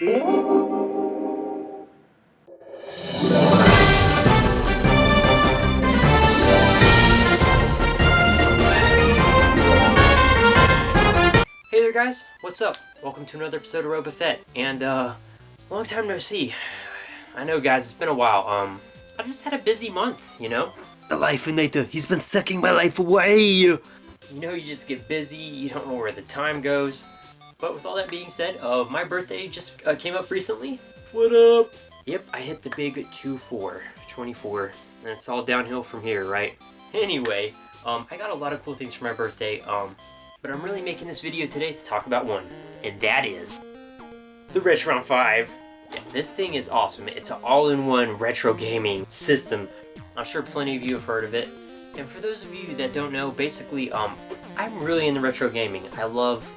Hey there guys, what's up? Welcome to another episode of RobaFett, and long time no see. I know guys, it's been a while. I just had a busy month, you know? The Lifeinator, he's been sucking my life away! You know, you just get busy, you don't know where the time goes. But with all that being said, my birthday just came up recently. What up? Yep, I hit the big 24, and it's all downhill from here, right? Anyway, I got a lot of cool things for my birthday, but I'm really making this video today to talk about one, and that is the Retron 5. Yeah, this thing is awesome. It's an all-in-one retro gaming system. I'm sure plenty of you have heard of it. And for those of you that don't know, basically, I'm really into retro gaming. I love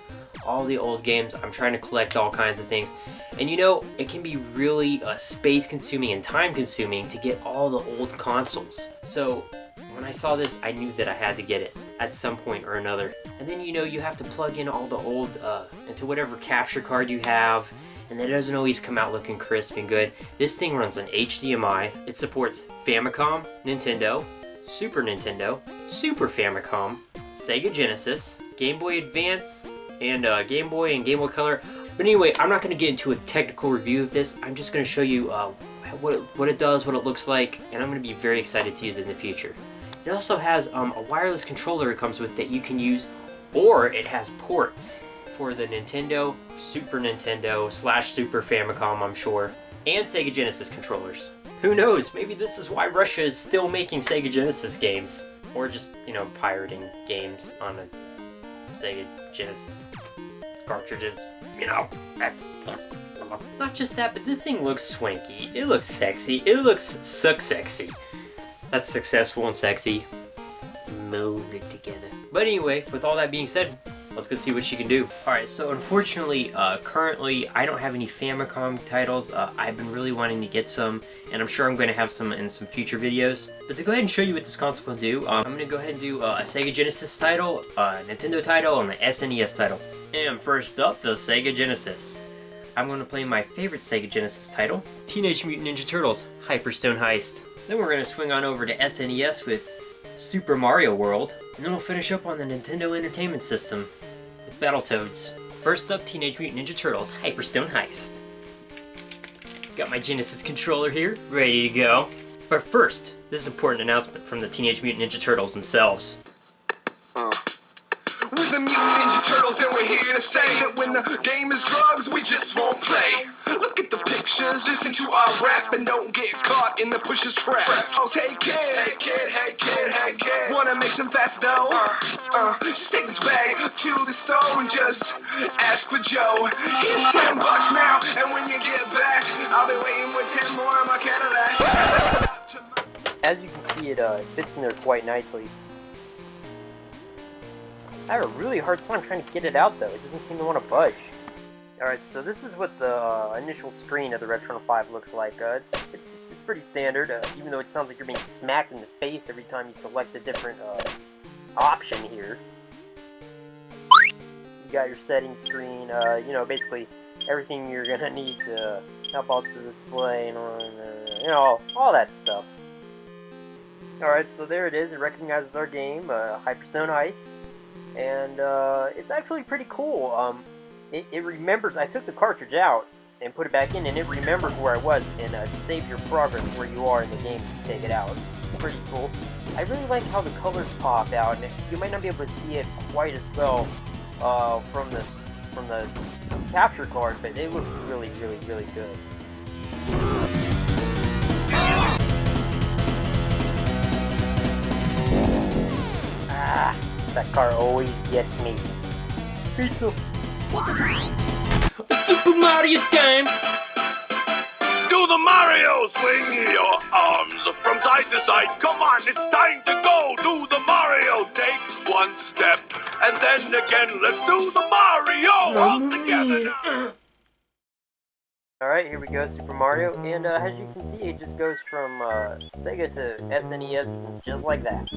all the old games. I'm trying to collect all kinds of things. And you know, it can be really space-consuming and time-consuming to get all the old consoles. So when I saw this, I knew that I had to get it at some point or another. And then, you know, you have to plug in all the old into whatever capture card you have, and that doesn't always come out looking crisp and good. This thing runs on HDMI. It supports Famicom, Nintendo, Super Nintendo, Super Famicom, Sega Genesis, Game Boy Advance, and Game Boy and Game Boy Color. But anyway, I'm not going to get into a technical review of this. I'm just going to show you what it does, what it looks like, and I'm going to be very excited to use it in the future. It also has a wireless controller it comes with that you can use, or it has ports for the Nintendo, Super Nintendo / Super Famicom, I'm sure, and Sega Genesis controllers. Who knows, maybe this is why Russia is still making Sega Genesis games, or just, you know, pirating games on a Sega Genesis cartridges, you know. Not just that, but this thing looks swanky, it looks sexy, it looks sexy. That's successful and sexy molded together. But anyway, with all that being said, let's go see what she can do. Alright, so unfortunately, currently, I don't have any Famicom titles. I've been really wanting to get some, and I'm sure I'm going to have some in some future videos. But to go ahead and show you what this console will do, I'm going to go ahead and do a Sega Genesis title, a Nintendo title, and the SNES title. And first up, the Sega Genesis. I'm going to play my favorite Sega Genesis title, Teenage Mutant Ninja Turtles Hyperstone Heist. Then we're going to swing on over to SNES with Super Mario World, and then we'll finish up on the Nintendo Entertainment System with Battletoads. First up, Teenage Mutant Ninja Turtles Hyperstone Heist. Got my Genesis controller here, ready to go. But first, this is an important announcement from the Teenage Mutant Ninja Turtles themselves. We're the Mutant Ninja Turtles and we're here to say that when the game is drugs, we just won't play. Look at the pictures, listen to our rap, and don't get caught in the pusher's trap. Oh, hey kid, hey kid, hey kid, hey kid, wanna make some fast dough? Just take this bag to the store and just ask for Joe. Here's $10 now, and when you get back, I'll be waiting with 10 more in my Cadillac. As you can see, it fits in there quite nicely. I have a really hard time trying to get it out though. It doesn't seem to want to budge. Alright, so this is what the initial screen of the Retron 5 looks like. It's pretty standard, even though it sounds like you're being smacked in the face every time you select a different option here. You got your settings screen, you know, basically everything you're gonna need to help out the display and you know, all that stuff. Alright, so there it is. It recognizes our game, Hyperstone Heist. And it's actually pretty cool. It remembers, I took the cartridge out and put it back in, and it remembers where I was and saves your progress where you are in the game to take it out. It's pretty cool. I really like how the colors pop out, and you might not be able to see it quite as well from the capture card, but it looks really, really, really good. Ah! That car always gets me. Pizza. Super Mario time! Do the Mario! Swing your arms from side to side. Come on, it's time to go. Do the Mario. Take one step, and then again. Let's do the Mario all together now. Alright, here we go, Super Mario. And as you can see, it just goes from Sega to SNES just like that.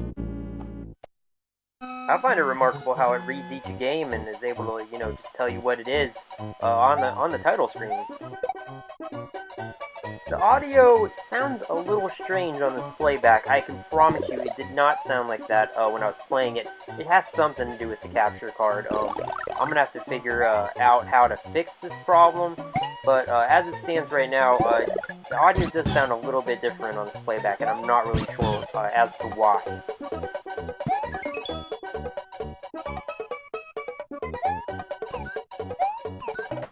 I find it remarkable how it reads each game and is able to, you know, just tell you what it is on the title screen. The audio sounds a little strange on this playback. I can promise you it did not sound like that when I was playing it. It has something to do with the capture card. I'm gonna have to figure out how to fix this problem. But as it stands right now, the audio does sound a little bit different on this playback, and I'm not really sure as to why.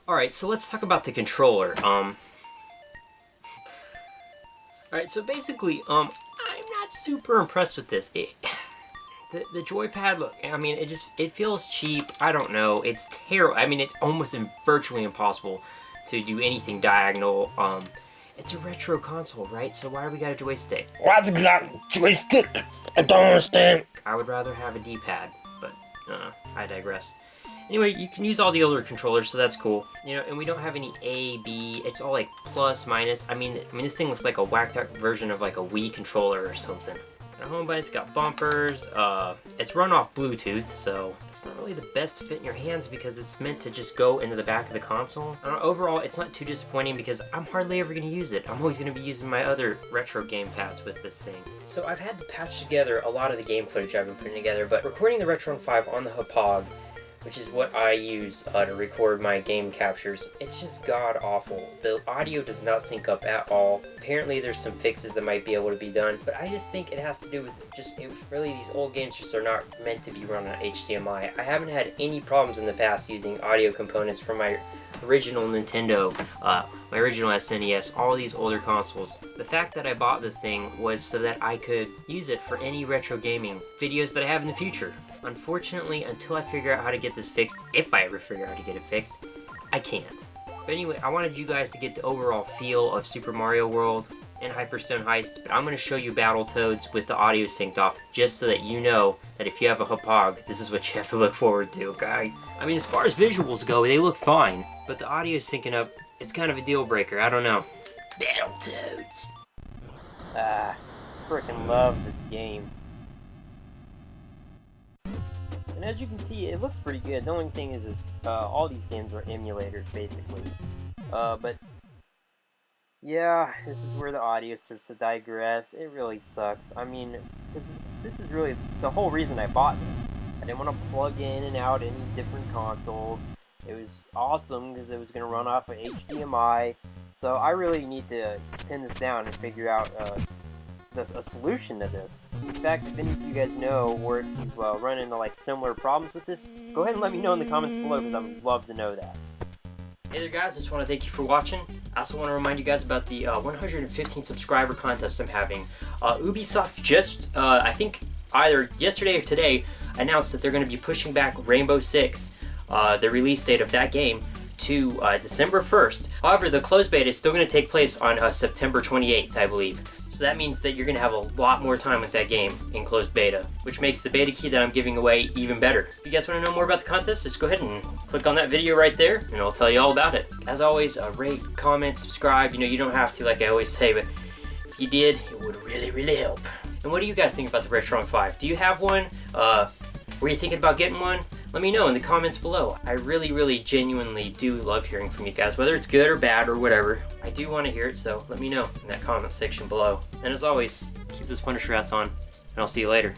Alright, so let's talk about the controller. Alright, so basically, I'm not super impressed with this. The joypad, look, I mean, it feels cheap. I don't know. It's terrible. I mean, it's almost virtually impossible to do anything diagonal. It's a retro console, right? So why do we got a joystick? What's that joystick? I don't understand. I would rather have a D-pad, but I digress. Anyway, you can use all the older controllers, so that's cool. You know, and we don't have any A, B. It's all like plus, minus. I mean, this thing looks like a whacked out version of like a Wii controller or something. The home button's got bumpers. It's run off Bluetooth, so it's not really the best to fit in your hands because it's meant to just go into the back of the console. Overall, it's not too disappointing because I'm hardly ever going to use it. I'm always going to be using my other retro game pads with this thing. So I've had to patch together a lot of the game footage I've been putting together, but recording the Retron 5 on the Hapog, which is what I use to record my game captures, it's just god awful. The audio does not sync up at all. Apparently there's some fixes that might be able to be done, but I just think it has to do with really these old games just are not meant to be run on HDMI. I haven't had any problems in the past using audio components from my original Nintendo, my original SNES, all these older consoles. The fact that I bought this thing was so that I could use it for any retro gaming videos that I have in the future. Unfortunately, until I figure out how to get this fixed, if I ever figure out how to get it fixed, I can't. But anyway, I wanted you guys to get the overall feel of Super Mario World and Hyperstone Heist, but I'm going to show you Battletoads with the audio synced off, just so that you know that if you have a Hapog, this is what you have to look forward to, okay? I mean, as far as visuals go, they look fine, but the audio syncing up, it's kind of a deal breaker, I don't know. Battletoads. Freaking love this game. And as you can see, it looks pretty good. The only thing is all these games are emulators, basically. But yeah, this is where the audio starts to digress. It really sucks. I mean, this is really the whole reason I bought this. I didn't want to plug in and out any different consoles. It was awesome because it was going to run off of HDMI. So I really need to pin this down and figure out a solution to this. In fact, if any of you guys know where you've run into like similar problems with this, go ahead and let me know in the comments below because I would love to know that. Hey there guys, I just want to thank you for watching. I also want to remind you guys about the 115 subscriber contest I'm having. Ubisoft just, I think either yesterday or today, announced that they're going to be pushing back Rainbow Six, the release date of that game, to December 1st. However, the closed beta is still going to take place on September 28th, I believe. So that means that you're going to have a lot more time with that game in closed beta, which makes the beta key that I'm giving away even better. If you guys want to know more about the contest, just go ahead and click on that video right there, and I'll tell you all about it. As always, rate, comment, subscribe. You know, you don't have to, like I always say, but if you did, it would really, really help. And what do you guys think about the Retron 5? Do you have one? Were you thinking about getting one? Let me know in the comments below. I really, really genuinely do love hearing from you guys, whether it's good or bad or whatever. I do want to hear it, so let me know in that comment section below. And as always, keep those Punisher hats on, and I'll see you later.